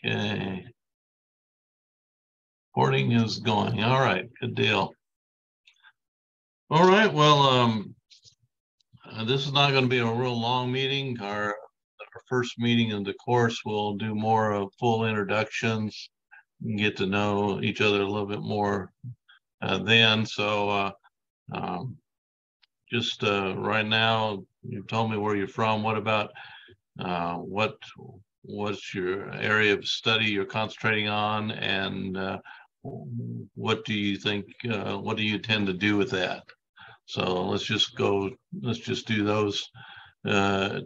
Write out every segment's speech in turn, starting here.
Okay. Recording is going. All right, good deal. All right, well, this is not going to be a real long meeting. Our first meeting in the course, we'll do more of full introductions and get to know each other a little bit more then. So just right now, you told me where you're from. What about what's your area of study you're concentrating on, and what do you think, what do you tend to do with that? So let's just do those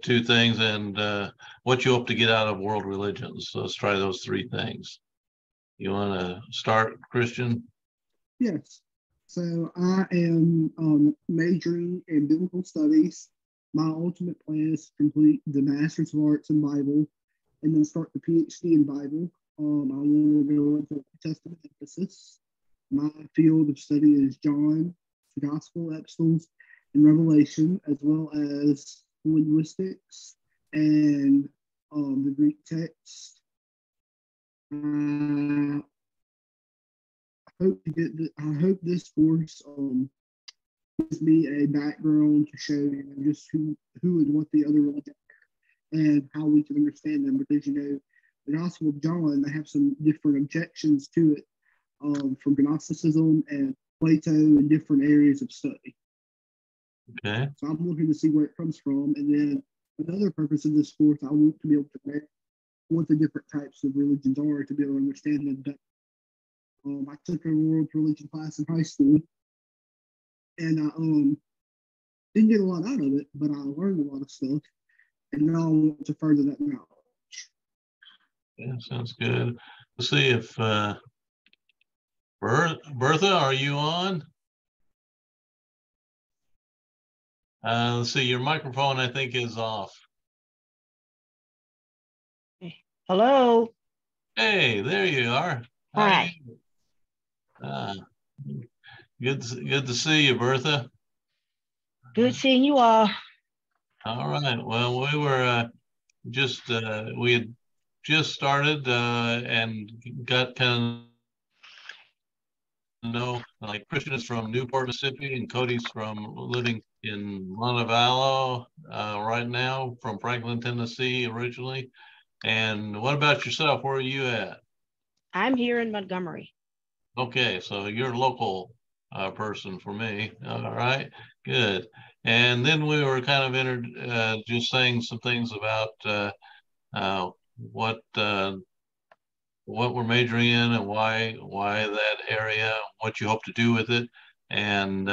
two things, and what you hope to get out of world religions. So let's try those three things. You want to start, Christian? Yes. So I am majoring in biblical studies. My ultimate plan is to complete the Master's of Arts in Bible and then start the PhD in Bible. I want to go into Testament emphasis. My field of study is John, the Gospel, Epistles, and Revelation, as well as linguistics and the Greek text. I hope this course gives me a background to show just who and what the other religions are and how we can understand them, because the Gospel of John, they have some different objections to it from Gnosticism and Plato and different areas of study. Okay. So I'm looking to see where it comes from, and then another purpose of this course, I want to be able to know what the different types of religions are to be able to understand them better. I took a world religion class in high school, and I didn't get a lot out of it, but I learned a lot of stuff, and now I want to further that knowledge. Yeah, sounds good. Let's see if Bertha, are you on? Let's see, your microphone, I think, is off. Hello. Hey, there you are. Hi. Good to see you, Bertha. Good seeing you all. All right. Well, we were we had just started and got kind of know, like, Christian is from Newport, Mississippi, and Cody's living in Montevallo right now, from Franklin, Tennessee originally. And what about yourself? Where are you at? I'm here in Montgomery. Okay, so you're a local person for me. All right, good. And then we were kind of just saying some things about what we're majoring in and why that area, what you hope to do with it, and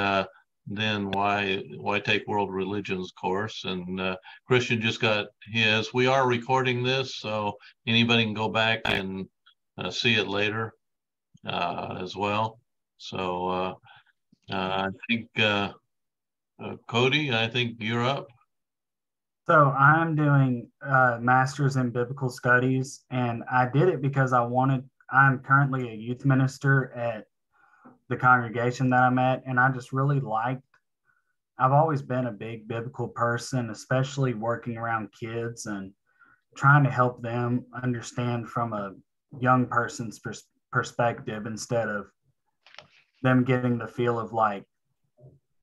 then why take world religions course. And Christian just got his. We are recording this, so anybody can go back and see it later as well. So I think Cody, I think you're up. So I'm doing master's in biblical studies, and I did it because I'm currently a youth minister at the congregation that I'm at, and I just really I've always been a big biblical person, especially working around kids and trying to help them understand from a young person's perspective, instead of them getting the feel of, like,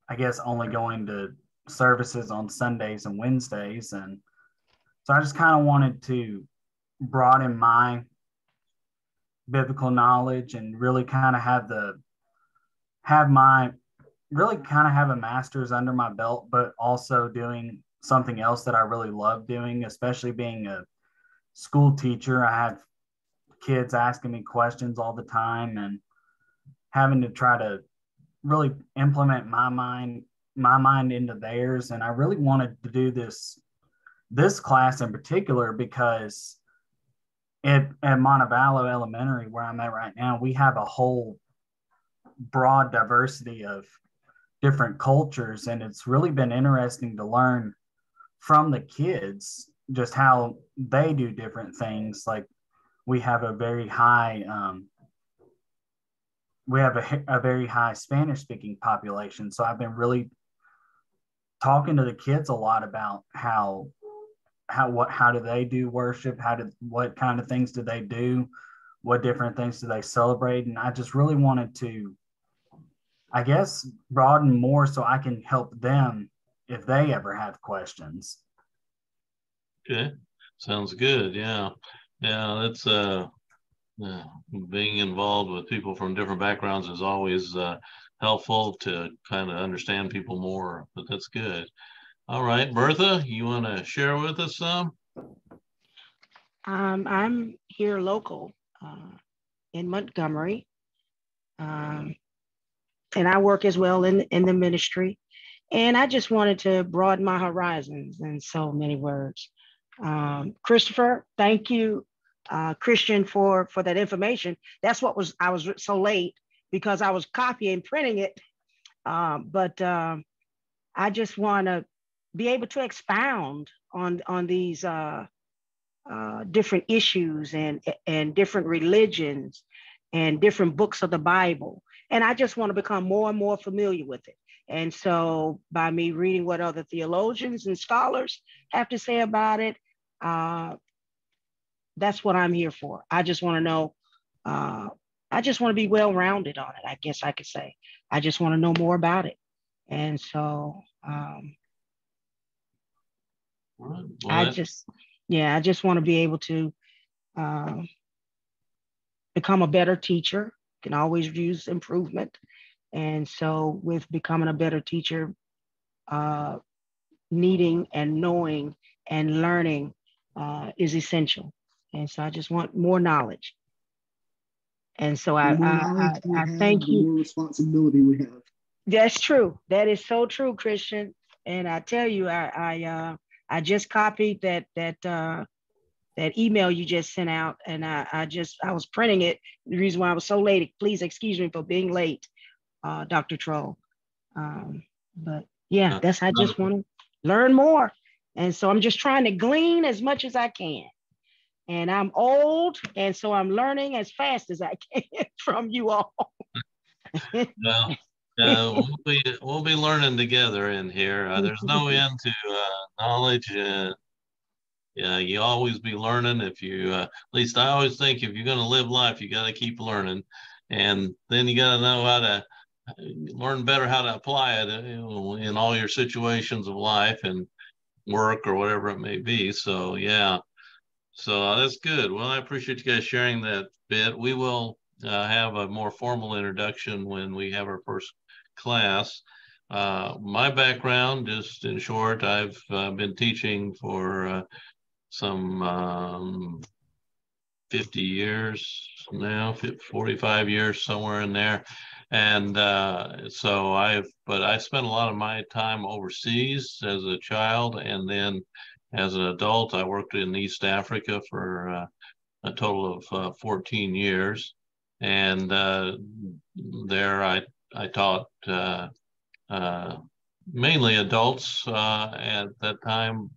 I guess, only going to services on Sundays and Wednesdays. And so I just kind of wanted to broaden my biblical knowledge and really kind of have a master's under my belt, but also doing something else that I really love doing, especially being a school teacher. I have kids asking me questions all the time and having to try to really implement my mind into theirs. And I really wanted to do this class in particular because at Montevallo Elementary, where I'm at right now, we have a whole broad diversity of different cultures, and it's really been interesting to learn from the kids just how they do different things. Like, we have a very high very high Spanish speaking population. So I've been really talking to the kids a lot about how how do they do worship? What kind of things do they do? What different things do they celebrate? And I just really wanted to, I guess, broaden more so I can help them if they ever have questions. Okay, sounds good. Yeah, yeah. That's being involved with people from different backgrounds is always helpful to kind of understand people more. But that's good. All right, Bertha, you want to share with us some? I'm here local in Montgomery, and I work as well in the ministry. And I just wanted to broaden my horizons in so many words. Christopher, thank you, Christian, for that information. That's what I was so late because I was copying, printing it. But I just want to be able to expound on these different issues and different religions and different books of the Bible. And I just want to become more and more familiar with it. And so by me reading what other theologians and scholars have to say about it, that's what I'm here for. I just want to know, I just want to be well-rounded on it, I guess I could say. I just want to know more about it. And so Well, I just want to be able to become a better teacher. Can always use improvement. And so with becoming a better teacher, needing and knowing and learning is essential. And so I just want more knowledge. And so I thank you. The more responsibility we have. That's true. That is so true, Christian. And I tell you, I just copied that email you just sent out, and I was printing it. The reason why I was so late, please excuse me for being late, Dr. Troll. But yeah, I just want to learn more. And so I'm just trying to glean as much as I can. And I'm old, and so I'm learning as fast as I can from you all. Well, we'll be learning together in here. There's no end to knowledge. Yeah, you always be learning. If you, at least I always think, if you're going to live life, you got to keep learning, and then you got to know how to learn better how to apply it in all your situations of life and work or whatever it may be. So yeah, so that's good. Well, I appreciate you guys sharing that bit. We will have a more formal introduction when we have our first class. My background, just in short, I've been teaching for some 50 years now, 45 years, somewhere in there. And so I spent a lot of my time overseas as a child, and then as an adult, I worked in East Africa for a total of 14 years. And there I taught mainly adults at that time.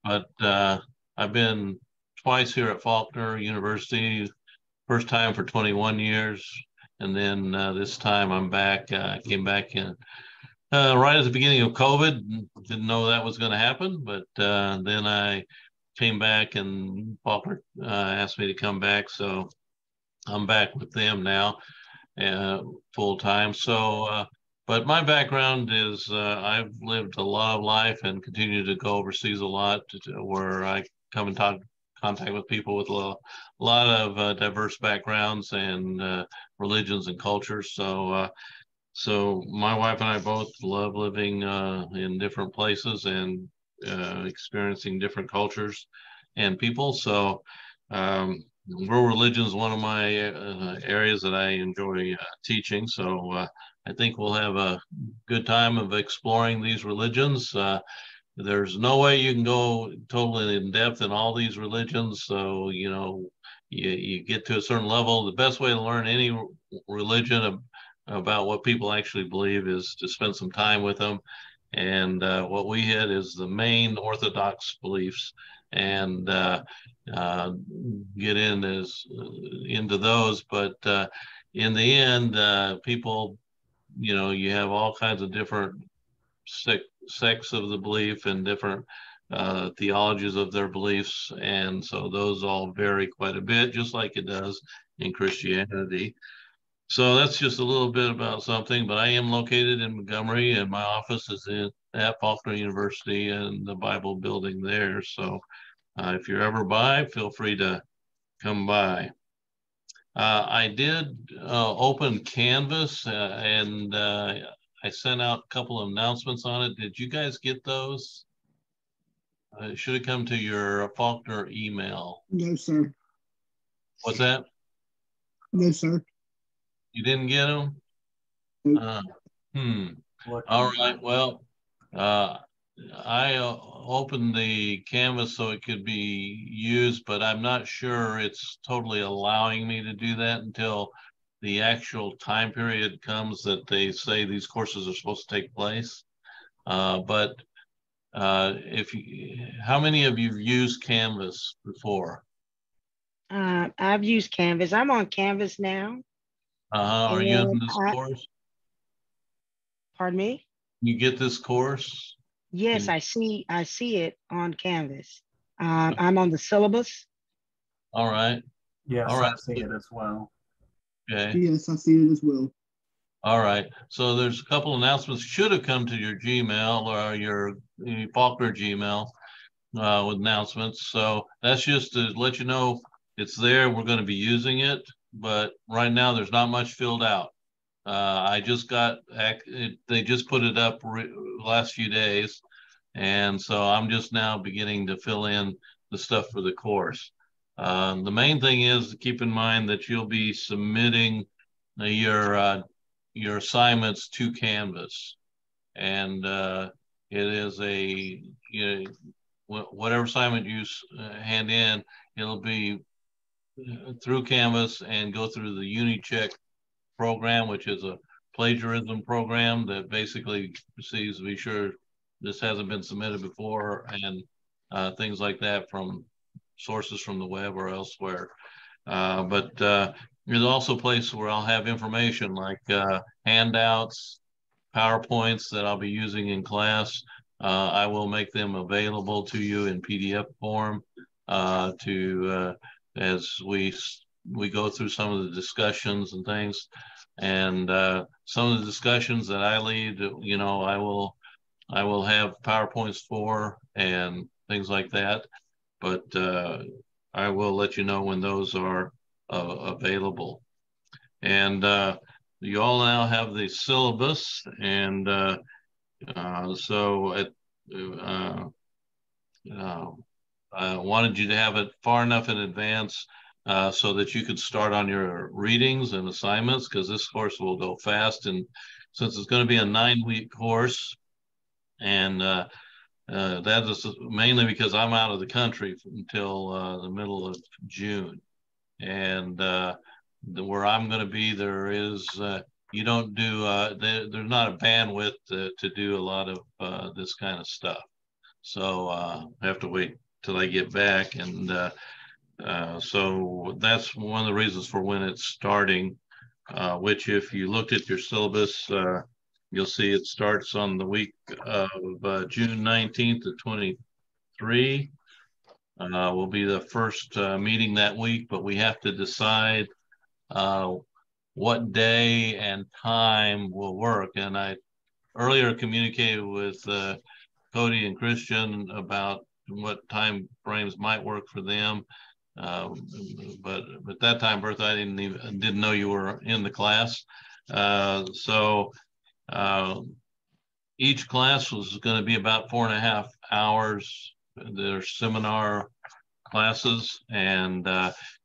But I've been twice here at Faulkner University, first time for 21 years. And then this time I'm back, came back in right at the beginning of COVID. Didn't know that was going to happen, but then I came back and Faulkner asked me to come back. So I'm back with them now full time. So, but my background is I've lived a lot of life and continue to go overseas a lot where I come and contact with people with a lot of diverse backgrounds and religions and cultures. So, so my wife and I both love living in different places and experiencing different cultures and people. So world religion is one of my areas that I enjoy teaching. So I think we'll have a good time of exploring these religions. There's no way you can go totally in depth in all these religions. So, you know, you get to a certain level. The best way to learn any religion about what people actually believe is to spend some time with them. And what we hit is the main Orthodox beliefs, and get into those. But in the end, people, you know, you have all kinds of different sects of the belief and different theologies of their beliefs. And so those all vary quite a bit, just like it does in Christianity. So that's just a little bit about something, but I am located in Montgomery, and my office is at Faulkner University and the Bible building there. So if you're ever by, feel free to come by. I did open Canvas and I sent out a couple of announcements on it. Did you guys get those? It should have come to your Faulkner email. No, sir. What's that? No, sir. You didn't get them? Nope. All right. Well, I opened the Canvas so it could be used, but I'm not sure it's totally allowing me to do that until the actual time period comes that they say these courses are supposed to take place. But how many of you have used Canvas before? I've used Canvas. I'm on Canvas now. Are you in this course? Pardon me? You get this course? Yes, I see it on Canvas. I'm on the syllabus. All right. Yes, all right. I see it as well. Okay. Yes, I see it as well. All right. So there's a couple announcements should have come to your Gmail or your Faulkner Gmail with announcements. So that's just to let you know it's there. We're going to be using it, but right now there's not much filled out. I just got they just put it up last few days, and so I'm just now beginning to fill in the stuff for the course. The main thing is to keep in mind that you'll be submitting your assignments to Canvas, and it is whatever assignment you hand in, it'll be through Canvas and go through the UniCheck program, which is a plagiarism program that basically sees to be sure this hasn't been submitted before, and things like that from sources from the web or elsewhere. But there's also a place where I'll have information like handouts, PowerPoints that I'll be using in class. I will make them available to you in PDF form as we go through some of the discussions and things. And some of the discussions that I lead, I will have PowerPoints for and things like that. But I will let you know when those are available. And you all now have the syllabus, and so I wanted you to have it far enough in advance so that you could start on your readings and assignments, because this course will go fast. And since it's going to be a 9-week course, and that is mainly because I'm out of the country until the middle of June. And where I'm going to be, there is, you don't do, there's not a bandwidth to do a lot of this kind of stuff. So I have to wait till I get back. And so that's one of the reasons for when it's starting, which if you looked at your syllabus, you'll see it starts on the week of June 19th to 23. Will be the first meeting that week, but we have to decide what day and time will work. And I earlier communicated with Cody and Christian about what time frames might work for them. But at that time, Bertha, I didn't know you were in the class. So each class was going to be about 4.5 hours. They're seminar classes, and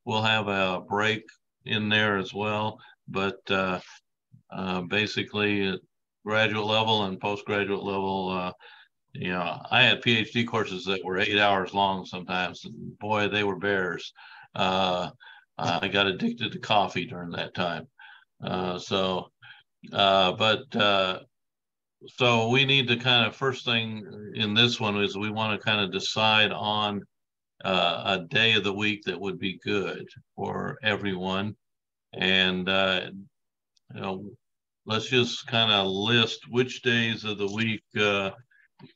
we'll have a break in there as well. But basically, at graduate level and postgraduate level, I had PhD courses that were 8 hours long sometimes, and boy, they were bears. I got addicted to coffee during that time. So we need to kind of, first thing in this one is we want to kind of decide on a day of the week that would be good for everyone. And, let's just kind of list which days of the week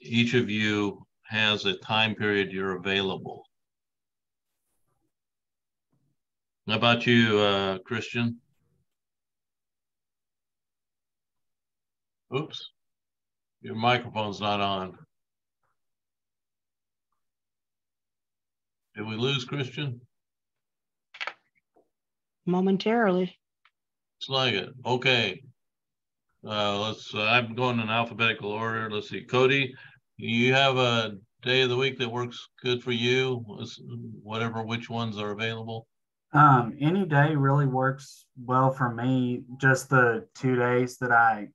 each of you has a time period you're available. How about you, Christian? Oops, your microphone's not on. Did we lose Christian? Momentarily. It's like it. Okay. I'm going in alphabetical order. Let's see. Cody, you have a day of the week that works good for you, whatever, which ones are available? Any day really works well for me. Just the 2 days that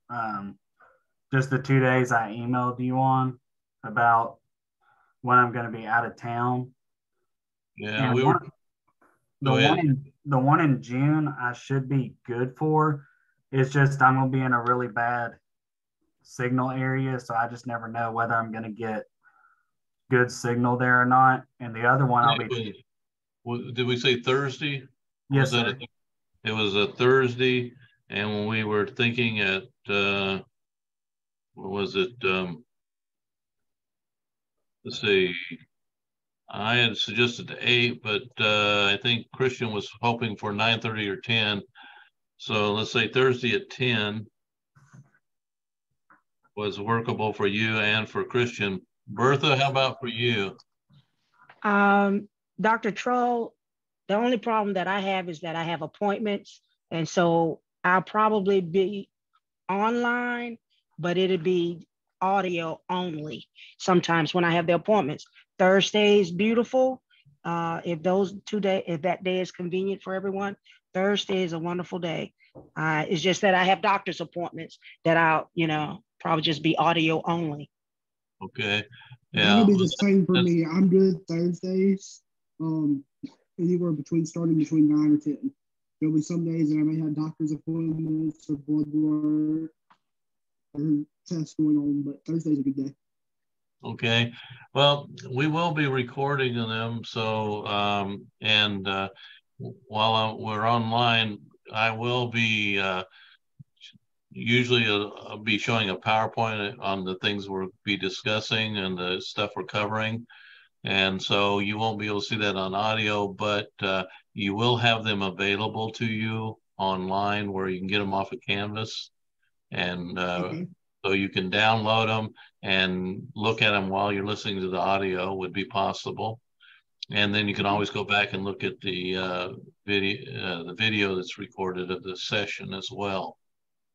just the 2 days I emailed you on about when I'm going to be out of town. Yeah, And the one in June I should be good for. It's just I'm going to be in a really bad signal area, so I just never know whether I'm going to get good signal there or not. And the other one I'll be. Did we say Thursday? Yes, sir. It was a Thursday, and when we were thinking at what was it? Let's see. I had suggested 8, but I think Christian was hoping for 9:30 or 10. So let's say Thursday at 10 was workable for you and for Christian. Bertha, how about for you? Dr. Troll, the only problem that I have is that I have appointments. And so I'll probably be online, but it'll be audio only sometimes when I have the appointments. Thursday is beautiful. If that day is convenient for everyone, Thursday is a wonderful day. It's just that I have doctor's appointments that I'll, probably just be audio only. Okay. Yeah. That'll be the same for me. I'm good Thursdays. Anywhere starting between 9 or 10. There'll be some days that I may have doctor's appointments or blood work or tests going on, but Thursday's a good day. Okay. Well, we will be recording them. So, while we're online, I will be, usually I'll be showing a PowerPoint on the things we'll be discussing and the stuff we're covering. And so you won't be able to see that on audio, but you will have them available to you online where you can get them off of Canvas. And so you can download them and look at them while you're listening to the audio would be possible. And then you can always go back and look at the video that's recorded of the session as well.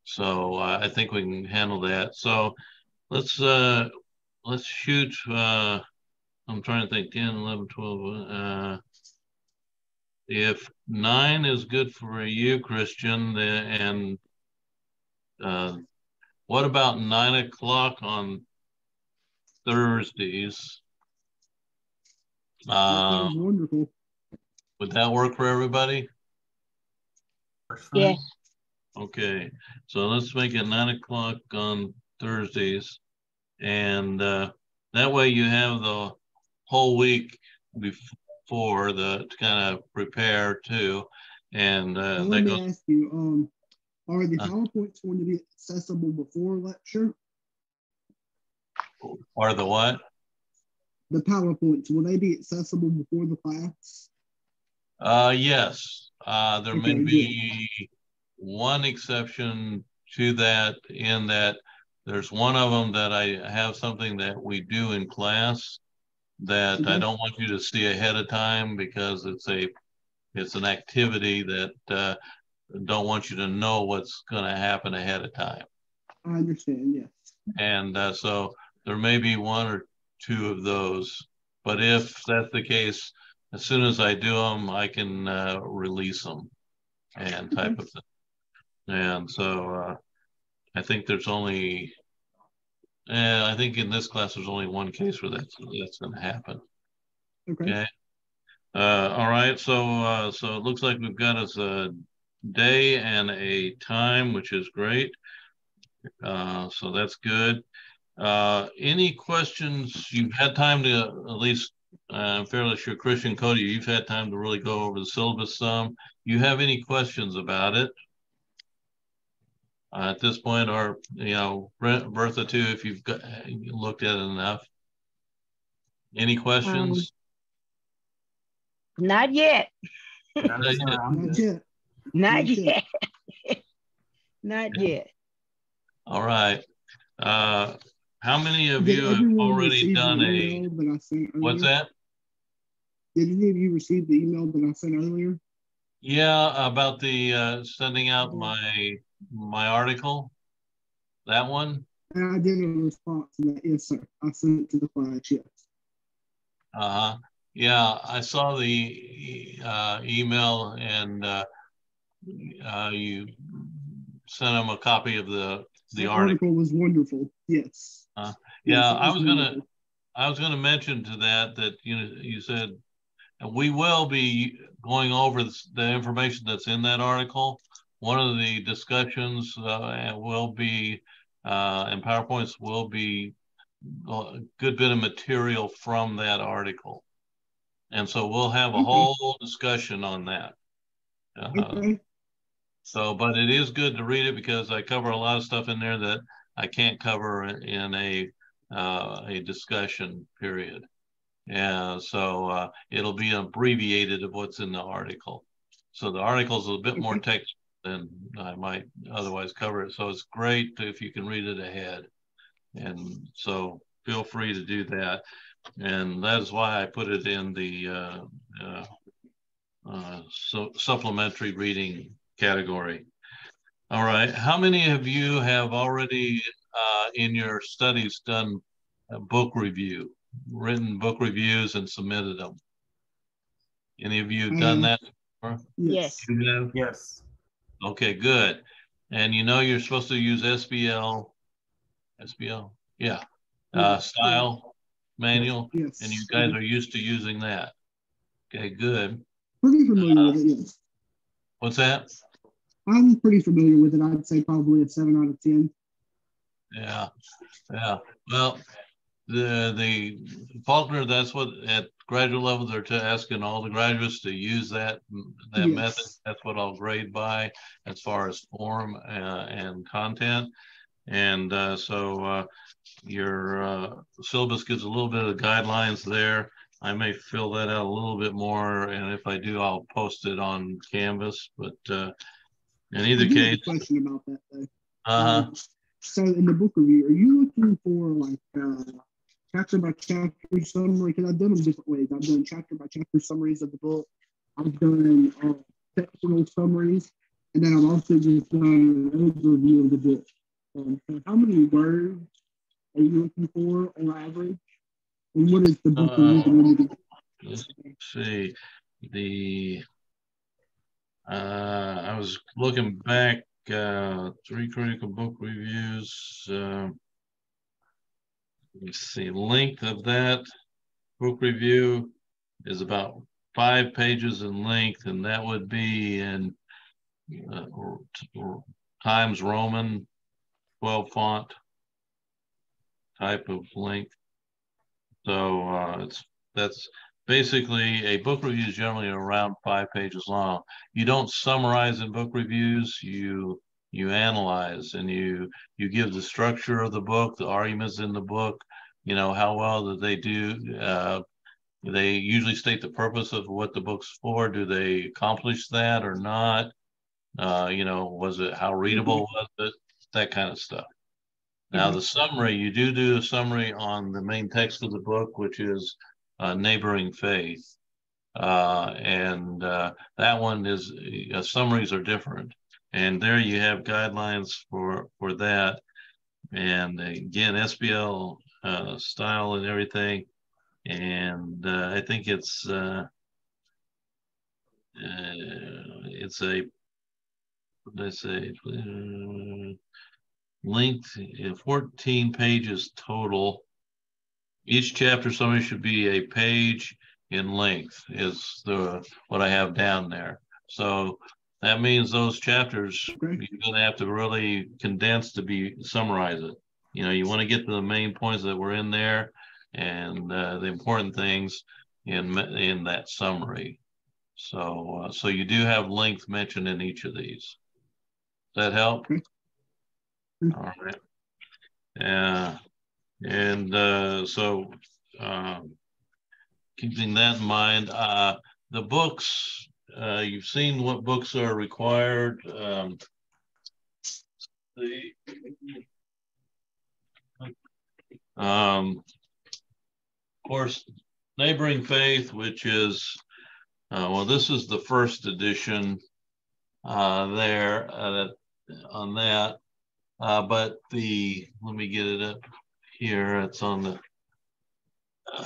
So I think we can handle that. So let's shoot. I'm trying to think 10, 11, 12. If 9 is good for you, Christian, and what about 9 o'clock on Thursdays? Sounds wonderful. Would that work for everybody? Yes. Okay, so let's make it 9 o'clock on Thursdays. And that way you have the whole week before to kind of prepare too. And let me ask you, are the PowerPoints going to be accessible before lecture? Are the what? The PowerPoints, will they be accessible before the class? Yes. There may be one exception to that, in that there's one of them that I have something that we do in class that I don't want you to see ahead of time, because it's an activity that don't want you to know what's going to happen ahead of time. I understand, yes. And so there may be 1 or 2 of those, but if that's the case, as soon as I do them, I can release them and type of thing. And so I think there's only, I think in this class, there's only one case where that's going to happen. Okay. All right. So it looks like we've got us a day and a time, which is great. So that's good. Any questions? You've had time to, at least I'm fairly sure Christian, Cody, you've had time to really go over the syllabus some. You have any questions about it at this point, or Bertha too, if you've looked at it enough? Any questions? Not yet. No, Not sir, yet. I'm Not good. yet. Not Not yet. yet. Not yet. All right. How many of Did you have everyone already receive the done a, email that I sent earlier? what's that? Did any of you receive the email that I sent earlier? Yeah, about the sending out my article, that one. And I did a response to that. Yes, sir. I sent it to the class. Yes. Uh-huh. Yeah, I saw the email, and you sent them a copy of the The article. article was wonderful. Yes. Yeah, Yes, I was wonderful. gonna mention to that you said, and we will be going over the information that's in that article. One of the discussions will be, and PowerPoints will be a good bit of material from that article. And so we'll have a whole discussion on that. Okay. So, but it is good to read it because I cover a lot of stuff in there that I can't cover in a discussion period. Yeah, so it'll be abbreviated of what's in the article. So the article's a bit more text than I might otherwise cover it. So it's great if you can read it ahead. And so feel free to do that. And that is why I put it in the supplementary reading category. All right. How many of you have already in your studies done a book review, written book reviews and submitted them? Any of you done that? Yes. You have? Yes. Okay, good. And you know you're supposed to use SBL, yeah, style manual, Yes. and you guys are used to using that. Okay, good. Pretty familiar with it, yes. What's that? I'm pretty familiar with it. I'd say probably a 7 out of 10. Yeah, yeah. Well, the Faulkner, that's what at graduate level they're asking all the graduates to use that Yes. method. That's what I'll grade by as far as form and content. And so your syllabus gives a little bit of guidelines there. I may fill that out a little bit more, and if I do, I'll post it on Canvas. But in either case, have a question about that though. So in the book review, are you looking for like chapter by chapter summary? Because I've done them different ways. I've done chapter by chapter summaries of the book. I've done sectional summaries, and then I've also just done an overview of the book. So how many words are you looking for on average? And what is the book review? Let's see. I was looking back, 3 critical book reviews. Let's see, length of that book review is about 5 pages in length, and that would be in Times Roman 12 font type of length. So that's basically a book review is generally around 5 pages long. You don't summarize in book reviews, you analyze, and you give the structure of the book, the arguments in the book, you know, how well that they do. They usually state the purpose of what the book's for. Do they accomplish that or not? You know, was it, how readable was it? That kind of stuff. Now the summary, you do a summary on the main text of the book, which is Neighboring Faith. And that one is, summaries are different. And there you have guidelines for that. And again, SBL style and everything. And I think it's a, let's say, length 14 pages total. Each chapter summary should be a page in length is what I have down there. So that means those chapters you're going to have to really condense to summarize it. You know, you want to get to the main points that were in there and the important things in that summary. So so you do have length mentioned in each of these. Does that help? All right. Yeah. And so keeping that in mind, the books, you've seen what books are required. Of course, Neighboring Faith, which is, well, this is the first edition there on that. But let me get it up here. It's on the,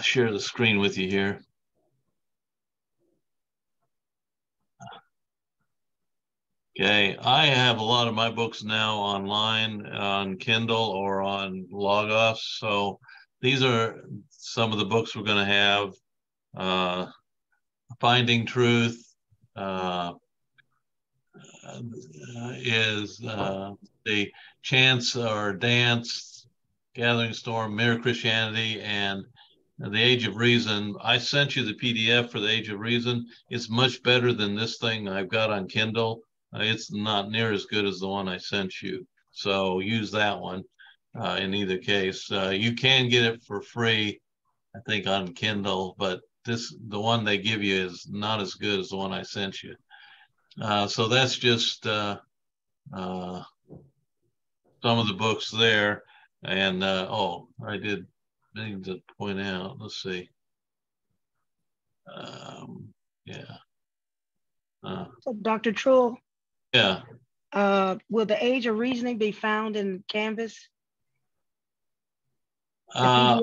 share the screen with you here. Okay, I have a lot of my books now online on Kindle or on Logos. So these are some of the books we're going to have. Finding Truth is the Chance or Dance, Gathering Storm, Mere Christianity, and The Age of Reason. I sent you the PDF for The Age of Reason. It's much better than this thing I've got on Kindle. It's not near as good as the one I sent you. So use that one in either case. You can get it for free, I think, on Kindle, but the one they give you is not as good as the one I sent you. So that's just some of the books there. And oh, I need to point out, let's see. Yeah. So Dr. Trull, Yeah. will The Age of Reasoning be found in Canvas? I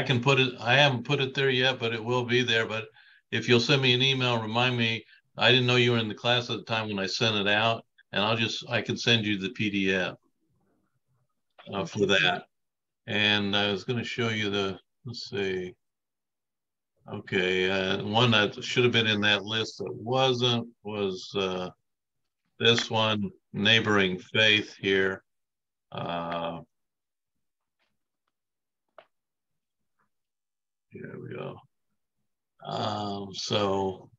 can put it, I haven't put it there yet, but it will be there. But if you'll send me an email, remind me, I didn't know you were in the class at the time when I sent it out, and I can send you the PDF for that. And I was going to show you let's see. Okay, one that should have been in that list that wasn't was this one, Neighboring Faith here. Here we go. So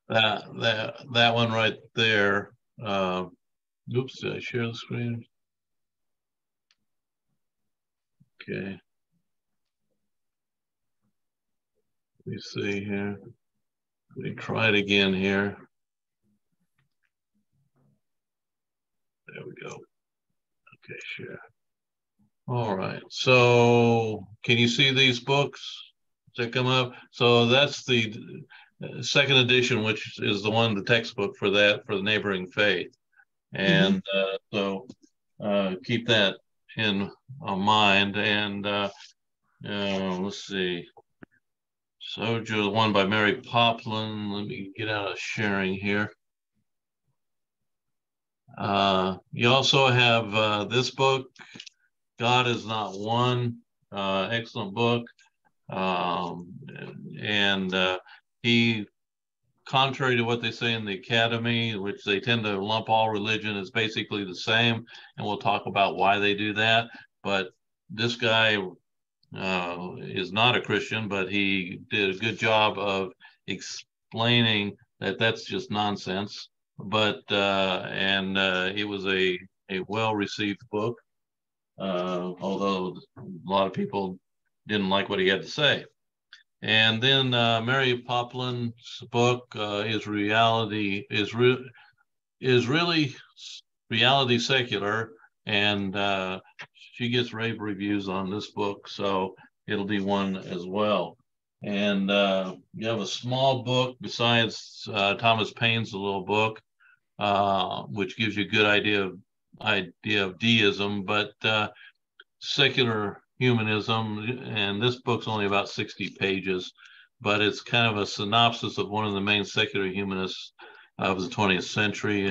that one right there. Oops, did I share the screen? Okay. Let me see here. Let me try it again here. There we go. Okay, share. All right. So can you see these books that come up? So that's the second edition, which is the one, the textbook for that, for the Neighboring Faith. And so keep that in mind. And let's see. Sojourn, the one by Mary Poplin. Let me get out of sharing here. You also have this book, God Is Not One. Excellent book. And he, contrary to what they say in the academy, which they tend to lump all religion as basically the same, and we'll talk about why they do that. But this guy is not a Christian, but he did a good job of explaining that that's just nonsense. But it was a well-received book, although a lot of people didn't like what he had to say. And then Mary Poplin's book is really reality secular, and she gets rave reviews on this book, so it'll be one as well. And you have a small book besides Thomas Paine's little book, which gives you a good idea of deism, but secular humanism, and this book's only about 60 pages, but it's kind of a synopsis of one of the main secular humanists of the 20th century.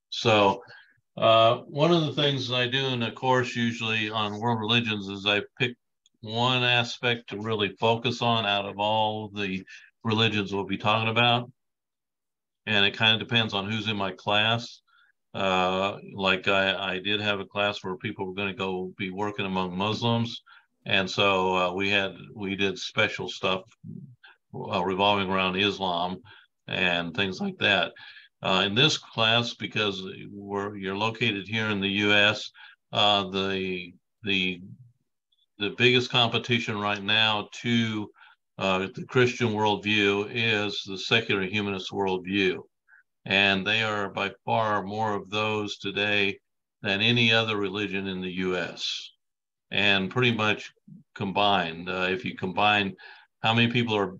So one of the things I do in a course usually on world religions is I pick one aspect to really focus on out of all the religions we'll be talking about. And it kind of depends on who's in my class. Like I did have a class where people were going to go be working among Muslims. And so we did special stuff revolving around Islam and things like that. In this class, because you're located here in the U.S., the the biggest competition right now to the Christian worldview is the secular humanist worldview. And they are by far more of those today than any other religion in the US. And pretty much combined, if you combine how many people are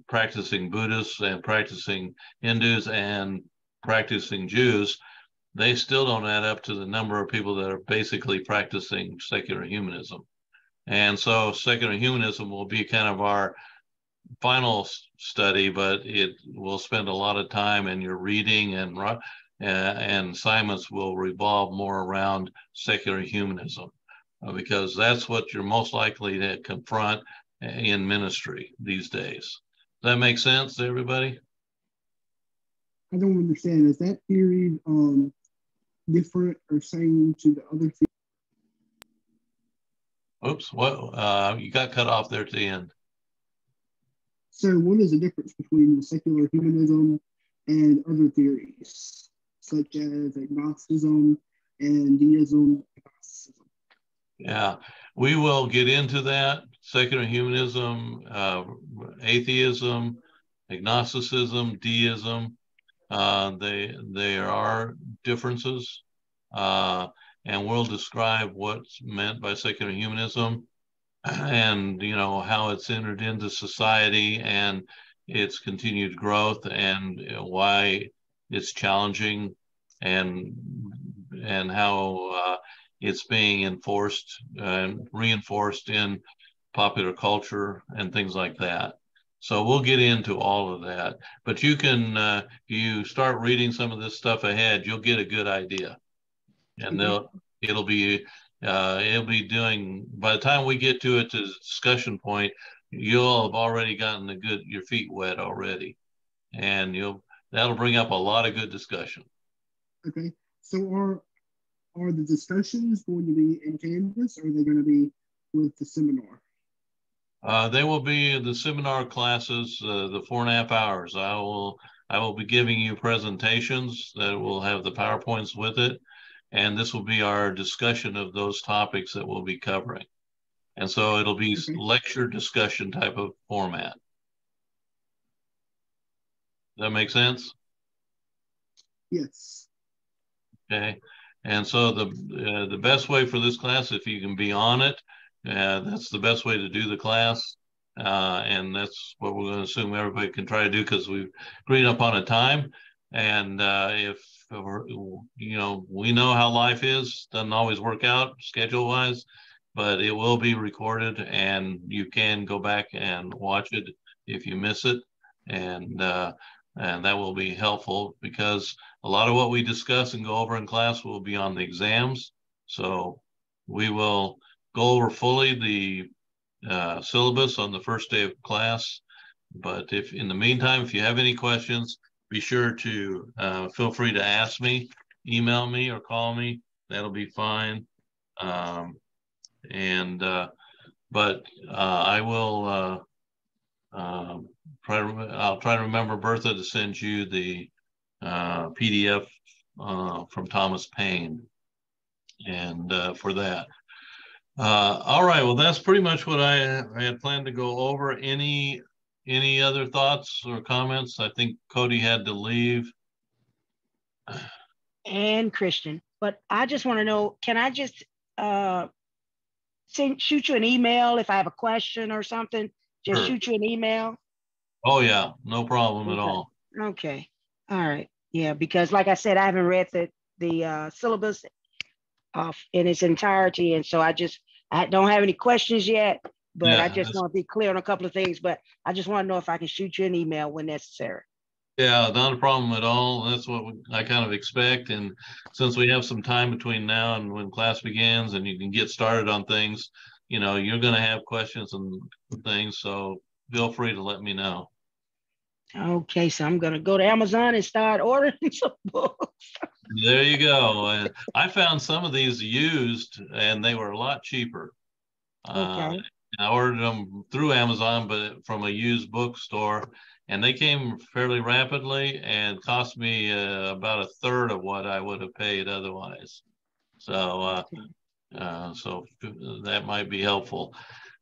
practicing Buddhists and practicing Hindus and practicing Jews, they still don't add up to the number of people that are basically practicing secular humanism. And so secular humanism will be kind of our final study, but it will spend a lot of time in your reading, and assignments will revolve more around secular humanism, because that's what you're most likely to confront in ministry these days. Does that make sense to everybody? I don't understand. Is that theory different or same to the other theory? Oops, what? You got cut off there at the end. So what is the difference between secular humanism and other theories, such as agnosticism and deism? Yeah, we will get into that. Secular humanism, atheism, agnosticism, deism, they are differences, and we'll describe what's meant by secular humanism, and how it's entered into society and its continued growth, and why it's challenging, and how it's being enforced and reinforced in popular culture and things like that. So we'll get into all of that, but you can you start reading some of this stuff ahead, you'll get a good idea, and it'll be doing, by the time we get to it, to the discussion point, you'll have already gotten your feet wet already, and that'll bring up a lot of good discussion. Okay, so are the discussions going to be in Canvas, or are they going to be with the seminar? They will be the seminar classes, the 4.5 hours. I will be giving you presentations that will have the PowerPoints with it, and this will be our discussion of those topics that we'll be covering. And so it'll be lecture discussion type of format. Does that make sense? Yes. Okay. And so the best way for this class, if you can be on it, that's the best way to do the class. And that's what we're going to assume everybody can try to do, because we've agreed upon a time. And if we know how life is, doesn't always work out schedule wise, but it will be recorded, and you can go back and watch it if you miss it. And that will be helpful, because a lot of what we discuss and go over in class will be on the exams. So we will go over fully the syllabus on the first day of class. But if in the meantime, if you have any questions, be sure to feel free to ask me, email me, or call me. That'll be fine. But I will I'll try to remember, Bertha, to send you the PDF from Thomas Paine, and for that. All right, well, that's pretty much what I had planned to go over. Any other thoughts or comments? I think Cody had to leave. And Christian, but I just want to know, can I just shoot you an email if I have a question or something? Just shoot you an email. Oh yeah, no problem at all. Okay, all right, yeah, because like I said, I haven't read the syllabus in its entirety, and so I don't have any questions yet, but yeah, I just want to be clear on a couple of things. But I just want to know if I can shoot you an email when necessary. Yeah, not a problem at all. That's what I kind of expect. And since we have some time between now and when class begins, and you can get started on things, you're going to have questions and things. So feel free to let me know. Okay, so I'm going to go to Amazon and start ordering some books. There you go. I found some of these used, and they were a lot cheaper. Okay. I ordered them through Amazon, but from a used bookstore, and they came fairly rapidly and cost me about a third of what I would have paid otherwise. So So that might be helpful.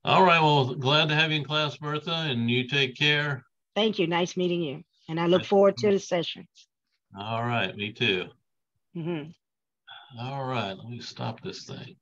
All right, well, glad to have you in class, Bertha, and you take care. Thank you. Nice meeting you. And I look forward to the session. All right, me too. Mm-hmm. All right, let me stop this thing.